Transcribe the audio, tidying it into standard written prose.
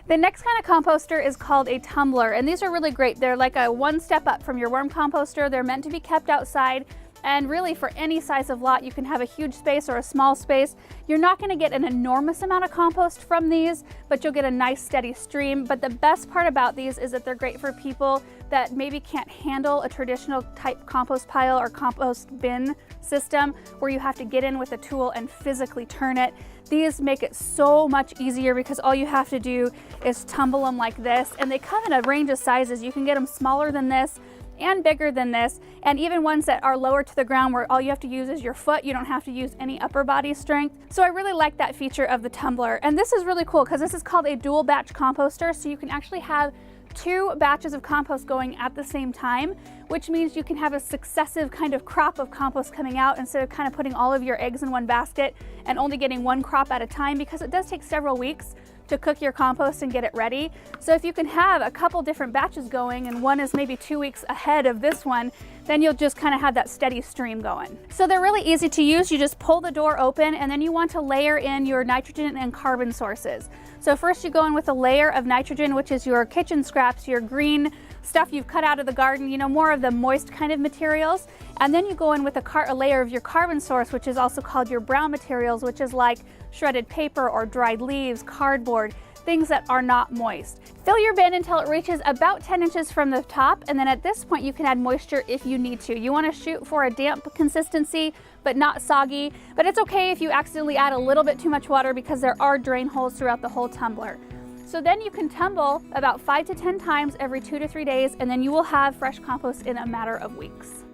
The next kind of composter is called a tumbler, and these are really great. They're like a one step up from your worm composter. They're meant to be kept outside, and really for any size of lot, you can have a huge space or a small space. You're not going to get an enormous amount of compost from these, but you'll get a nice steady stream. But the best part about these is that they're great for people that maybe can't handle a traditional type compost pile or compost bin system where you have to get in with a tool and physically turn it. These make it so much easier because all you have to do is tumble them like this, and they come in a range of sizes. You can get them smaller than this and bigger than this, and even ones that are lower to the ground where all you have to use is your foot. You don't have to use any upper body strength. So I really like that feature of the tumbler. And this is really cool because this is called a dual batch composter, so you can actually have 2 batches of compost going at the same time, which means you can have a successive kind of crop of compost coming out instead of kind of putting all of your eggs in one basket and only getting one crop at a time, because it does take several weeks to cook your compost and get it ready. So if you can have a couple different batches going and one is maybe 2 weeks ahead of this one, then you'll just kind of have that steady stream going. So they're really easy to use. You just pull the door open, and then you want to layer in your nitrogen and carbon sources. So first you go in with a layer of nitrogen, which is your kitchen scraps, your green stuff you've cut out of the garden, you know, more of the moist kind of materials. And then you go in with a layer of your carbon source, which is also called your brown materials, which is like shredded paper or dried leaves, cardboard, things that are not moist. Fill your bin until it reaches about 10 inches from the top, and then at this point you can add moisture if you need to. You want to shoot for a damp consistency, but not soggy. But it's okay if you accidentally add a little bit too much water because there are drain holes throughout the whole tumbler. So then you can tumble about 5 to 10 times every 2 to 3 days, and then you will have fresh compost in a matter of weeks.